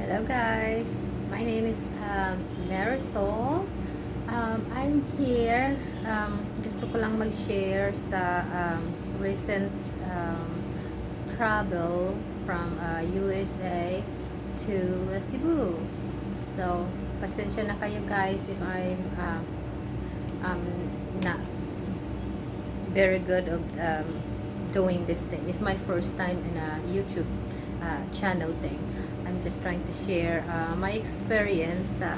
Hello guys, my name is Marisol. I'm here, gusto ko lang mag-share sa recent travel from USA to Cebu. So, pasensya na kayo guys if I'm not very good of doing this thing. It's my first time in a YouTube channel thing. I'm just trying to share my experience sa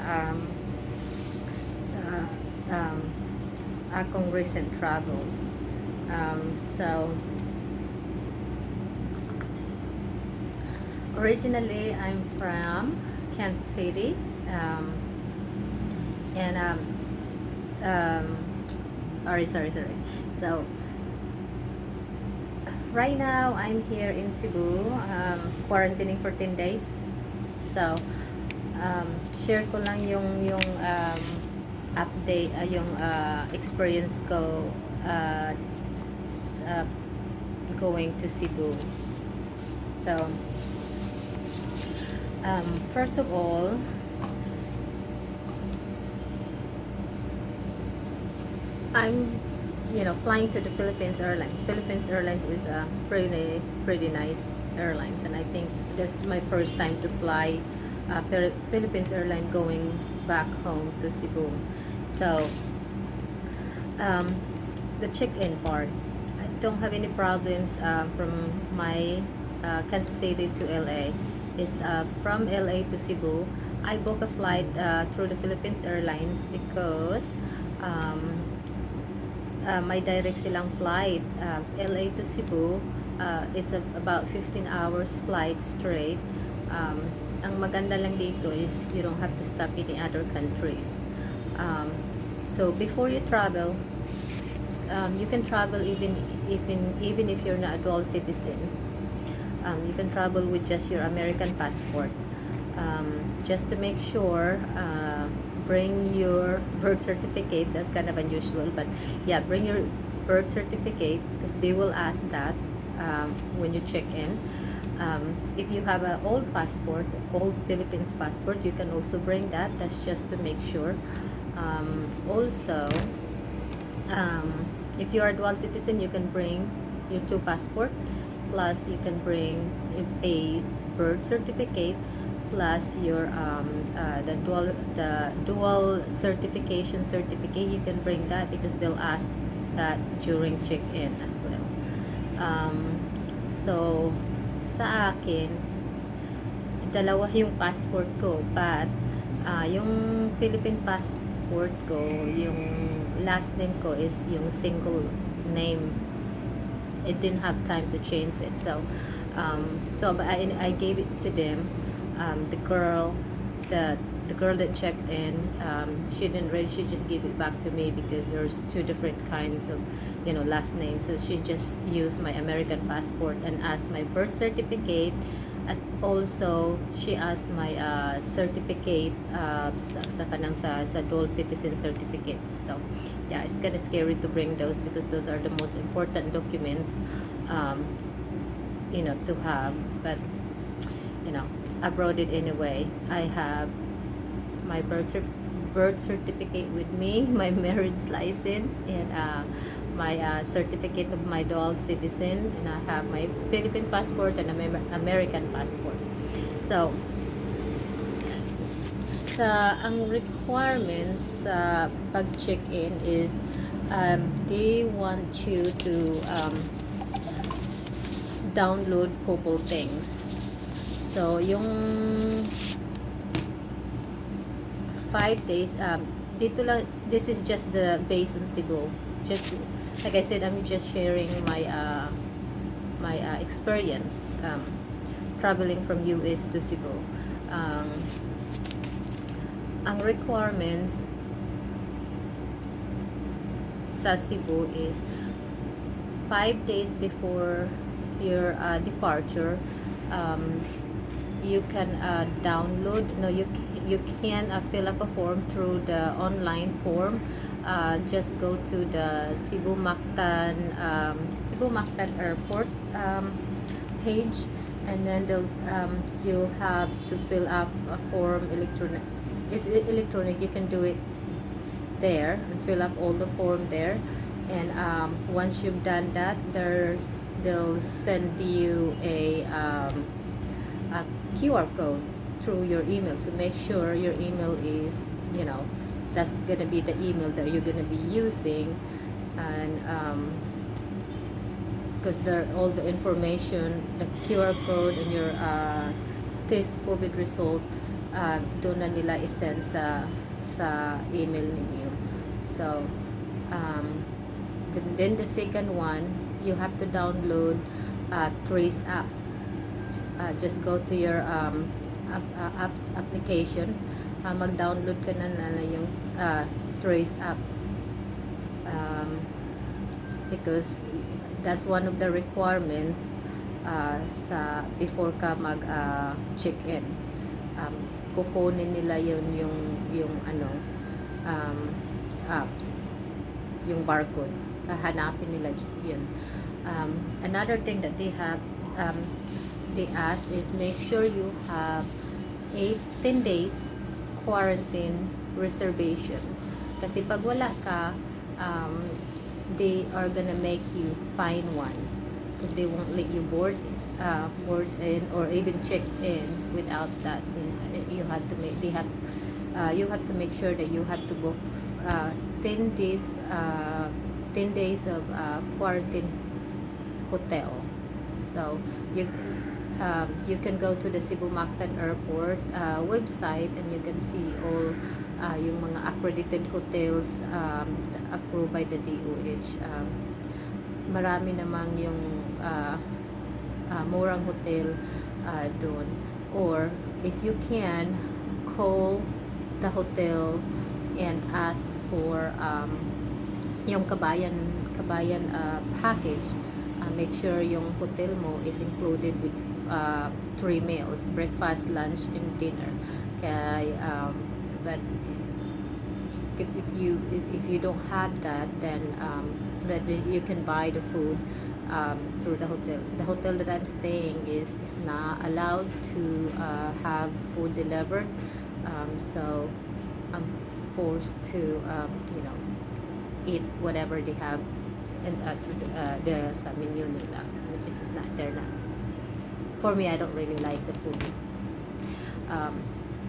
akong recent travels. So originally I'm from Kansas City, and sorry. So right now I'm here in Cebu, quarantining for 10 days. So share ko lang yung update, yung experience ko going to Cebu. So first of all, I'm flying to the Philippines Airlines. Philippines Airlines is a pretty nice airlines, and I think this is my first time to fly Philippines Airlines going back home to Cebu. So the check-in part, I don't have any problems from my Kansas City to LA. Is from LA to Cebu. I book a flight through the Philippines Airlines because may direct silang flight, LA to Cebu. It's about 15 hours flight straight. Ang maganda lang dito is you don't have to stop in other countries. So before you travel, you can travel even if you're not a dual citizen. You can travel with just your American passport. Just to make sure, bring your birth certificate. That's kind of unusual, but yeah, bring your birth certificate because they will ask that when you check in. If you have an old passport, old Philippines passport, you can also bring that. That's just to make sure. Also, if you are a dual citizen, you can bring your two passport, plus you can bring a birth certificate, plus your the dual certificate. You can bring that because they'll ask that during check-in as well. So sa akin, dalawa yung passport ko, but yung Philippine passport ko, yung last name ko is yung single name. It didn't have time to change it, so I gave it to them. The girl that checked in, she didn't raise, she just gave it back to me because there's two different kinds of last names. So she just used my American passport and asked my birth certificate, and also she asked my certificate sa dual citizen certificate. So yeah, it's kind of scary to bring those because those are the most important documents to have, but I brought it anyway. I have my birth certificate with me, my marriage license, and my certificate of my dual citizen, and I have my Philippine passport and American passport. So ang requirements sa pag-check-in is they want you to download couple things. So yung 5 days, dito lang, this is just the base in Cebu. Just like I said, I'm just sharing my experience traveling from US to Cebu. Ang requirements sa Cebu is 5 days before your departure. You can download, you can fill up a form through the online form. Just go to the Cebu Mactan Airport page, and then you'll have to fill up a form electronic. It's electronic. You can do it there and fill up all the form there, and once you've done that, they'll send you a QR code through your email. So make sure your email is, that's gonna be the email that you're gonna be using, and because all the information, the QR code and your test COVID result, doon na nila isend sa email ninyo. So then the second one, you have to download Trace app. Just go to your apps application, mag-download ka na yung Trace app, because that's one of the requirements sa before ka mag check in. Kukunin nila yung apps, yung barcode, hahanapin nila yun. Another thing that they ask is make sure you have 10 days quarantine reservation, kasi pag wala ka, they are gonna make you find one, because they won't let you board in or even check in without that. You have to make you have to make sure that you have to book 10 days of quarantine hotel. So you can go to the Cebu Mactan Airport website, and you can see all yung mga accredited hotels approved by the DOH. Marami namang yung murang hotel doon, or if you can, call the hotel and ask for yung kabayan package. Make sure yung hotel mo is included with 3 meals, breakfast, lunch, and dinner. Okay, but if you don't have that, then that you can buy the food through the hotel. The hotel that I'm staying is not allowed to have food delivered, so I'm forced to eat whatever they have and the sa menu nila, which is not there na. For me, I don't really like the food,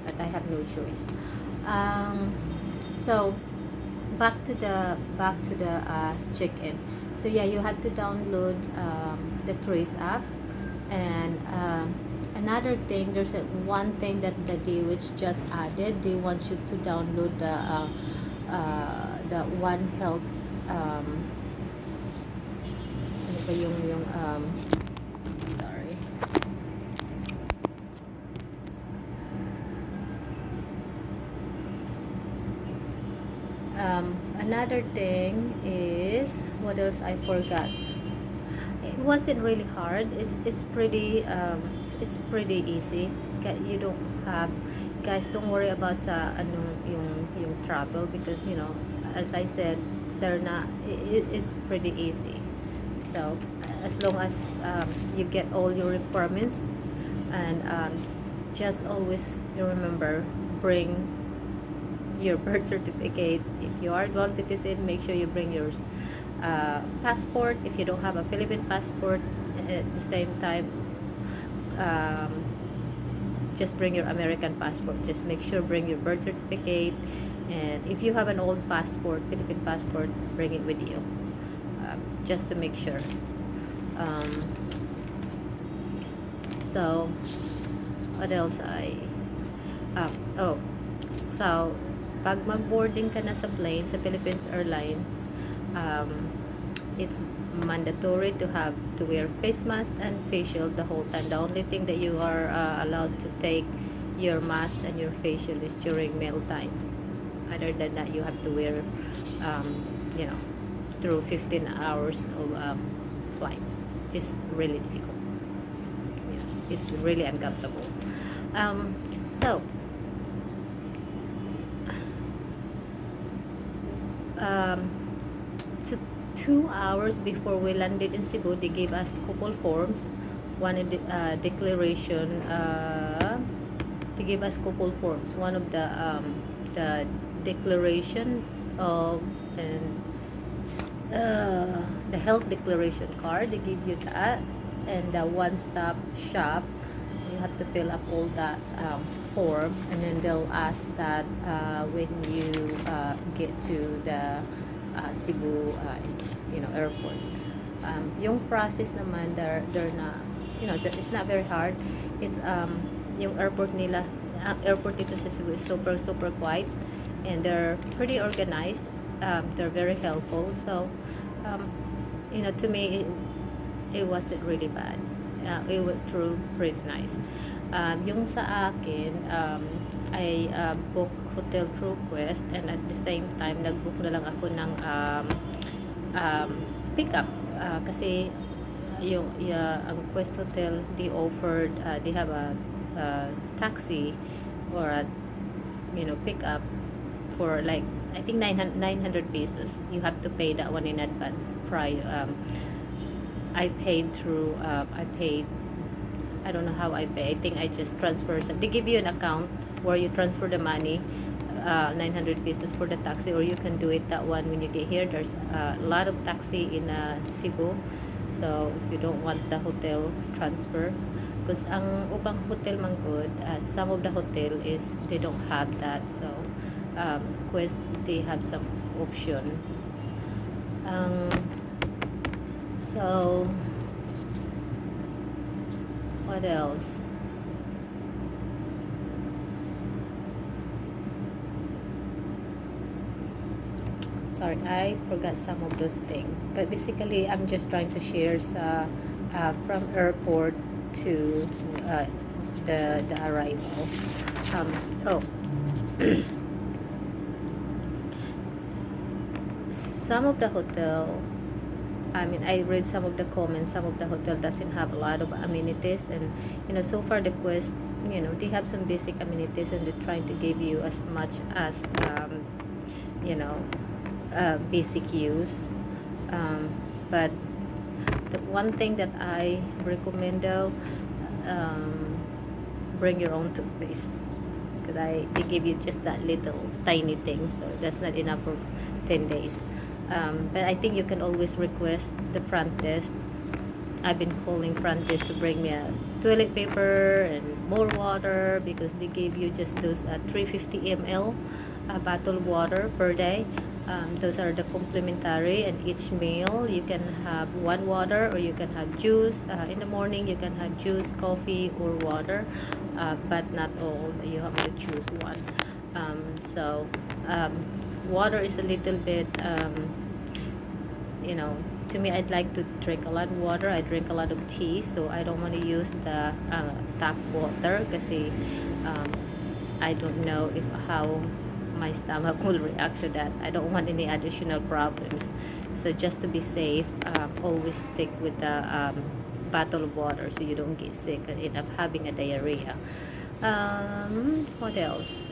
but I have no choice. So back to the check-in. So yeah, you have to download the Trace app, and another thing, there's one thing that the DOH just added. They want you to download the One Health, ano ba yung sorry, another thing is, what else I forgot. It wasn't really hard. It's pretty easy. You don't have, guys, don't worry about sa yung travel, because as I said, it's pretty easy. So as long as you get all your requirements, and just always remember, bring your birth certificate. If you are a dual citizen, make sure you bring your passport. If you don't have a Philippine passport, at the same time, just bring your American passport. Just make sure bring your birth certificate, and if you have an old passport, Philippine passport, bring it with you, just to make sure. So what else so pag mag-boarding ka na sa plane, sa Philippines Airline, it's mandatory to wear face mask and face shield the whole time. The only thing that you are allowed to take your mask and your face shield is during meal time. Other than that, you have to wear through 15 hours of flight. Just really difficult. It's really uncomfortable. So so 2 hours before we landed in Cebu, they gave us couple forms. one declaration to give us couple forms. One of the declaration of and the health declaration card, they give you that, and the one-stop shop, you have to fill up all that form, and then they'll ask that when you get to the Cebu airport. Yung process naman, they're not, it's not very hard. It's yung airport nila, airport dito sa Cebu is super super quiet, and they're pretty organized. They're very helpful. So to me, it wasn't really bad. It was pretty nice. Yung sa akin, I book hotel through Quest, and at the same time nagbook na lang ako ng pickup, kasi ang Quest Hotel, they have a taxi or a pickup for like, I think 900 pesos. You have to pay that one in advance prior. I paid, I don't know how I pay. I think I just transfer. They give you an account where you transfer the money, 900 pesos for the taxi, or you can do it that one when you get here. There's a lot of taxi in Cebu. So if you don't want the hotel transfer, because ang upang hotel man good, some of the hotel is they don't have that. So Quest, they have some option. So what else? Sorry, I forgot some of those things. But basically, I'm just trying to share from airport to the arrival. Some of the hotel, I read some of the comments. Some of the hotel doesn't have a lot of amenities, and so far the Quest, they have some basic amenities, and they're trying to give you as much as basic use. But the one thing that I recommend though, bring your own toothpaste, because they give you just that little tiny thing, so that's not enough for 10 days. But I think you can always request the front desk. I've been calling front desk to bring me a toilet paper and more water, because they give you just those 350 ml bottled water per day. Those are the complimentary, and each meal you can have one water, or you can have juice. In the morning you can have juice, coffee, or water, but not all. You have to choose one. So water is a little bit, to me, I'd like to drink a lot of water. I drink a lot of tea, so I don't want to use the tap water, because I don't know how my stomach will react to that. I don't want any additional problems. So just to be safe, always stick with the bottle of water, so you don't get sick and end up having a diarrhea. What else?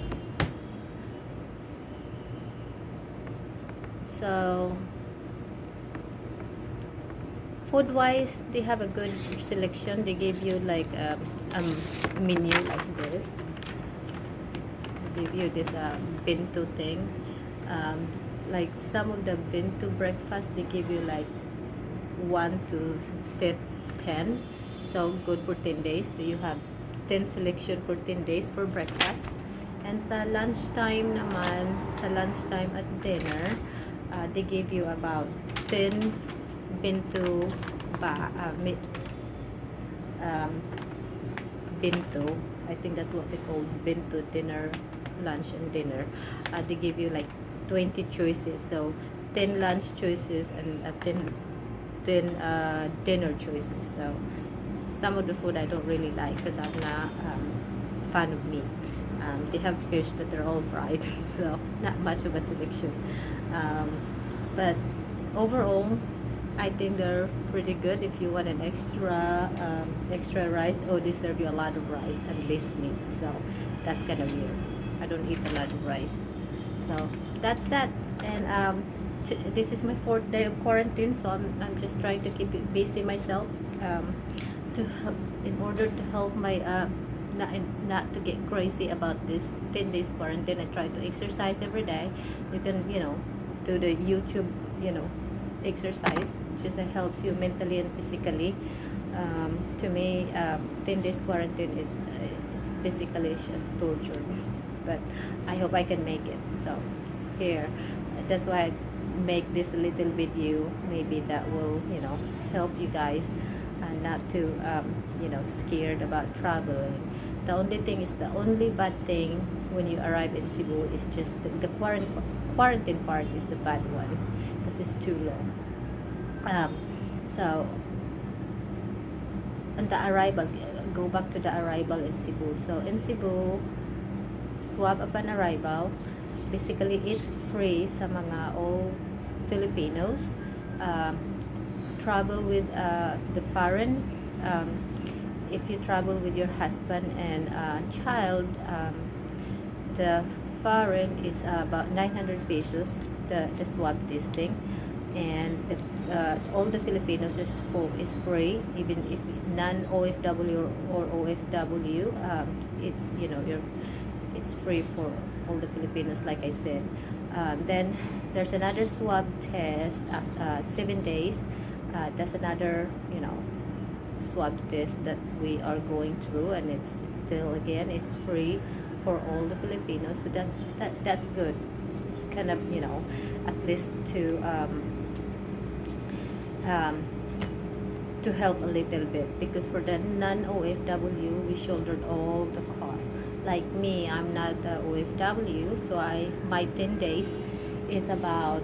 So food wise, they have a good selection. They give you like a menu like this. They give you this bento thing. Like some of the bento breakfast, they give you like 1 to set 10, so good for 10 days. So you have 10 selection for 10 days for breakfast. And sa lunchtime naman, sa lunchtime at dinner, they give you about 10 bento bento. I think that's what they call bento, dinner, lunch, and dinner. They give you like 20 choices, so 10 lunch choices and 10 dinner choices. So some of the food I don't really like, because I'm not fan of meat. They have fish, but they're all fried, so not much of a selection. But overall, I think they're pretty good. If you want an extra rice, they serve you a lot of rice and less meat, so that's kind of weird. I don't eat a lot of rice. So that's that. And this is my 4th day of quarantine, so I'm just trying to keep it busy myself. to help, in order to help my not to get crazy about this 10 days quarantine, I try to exercise every day. You can, do the YouTube, exercise, just helps you mentally and physically. To me, 10 days quarantine, it's basically just torture, but I hope I can make it. So here, that's why I make this little video, maybe that will, help you guys, not to, scared about traveling. The only thing is, the only bad thing when you arrive in Cebu is just the quarantine part is the bad one, because it's too long. So on the arrival, go back to the arrival in Cebu. So in Cebu, swab upon arrival, basically it's free sa mga all Filipinos. Travel with the foreign, if you travel with your husband and child, the foreign is about 900 pesos, the swab testing, and all the Filipinos is free, even if non OFW or OFW. It's, it's free for all the Filipinos, like I said. Then there's another swab test after 7 days. That's another, swab test that we are going through, and it's still, again, it's free for all the Filipinos. So that's good. It's kind of, at least to help a little bit, because for the non-OFW, we shouldered all the cost. Like me, I'm not the OFW, so my 10 days is about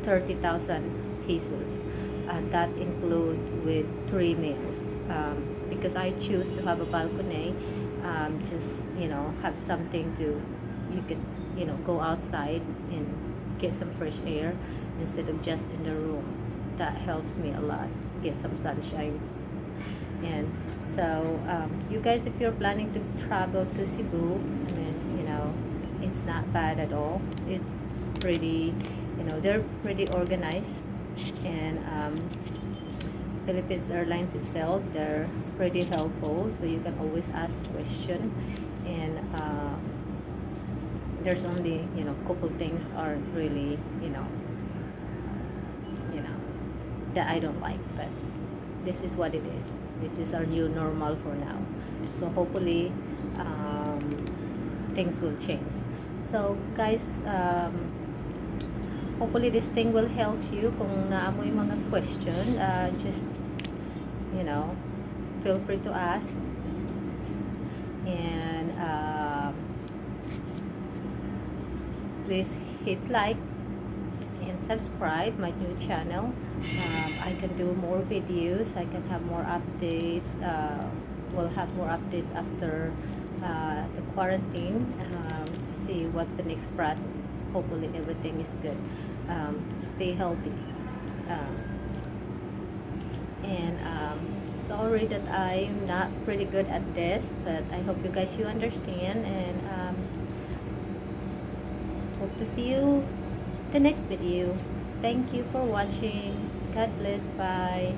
30,000 pesos. That include with 3 meals, because I choose to have a balcony, just, have something to, you can, go outside and get some fresh air instead of just in the room. That helps me a lot, get some sunshine. And so you guys, if you're planning to travel to Cebu, I mean, it's not bad at all. It's pretty, they're pretty organized, and Philippines Airlines itself, they're pretty helpful, so you can always ask question. And there's only, couple things are really, that I don't like, but this is what it is. This is our new normal for now. So hopefully things will change. So guys, hopefully this thing will help you. Kung naamoy mga question, just, feel free to ask. And please hit like and subscribe my new channel. I can do more videos, I can have more updates. We'll have more updates after the quarantine. Let's see what's the next process. Hopefully everything is good. Stay healthy. And sorry that I'm not pretty good at this, but I hope you guys, you understand. And hope to see you the next video. Thank you for watching. God bless. Bye.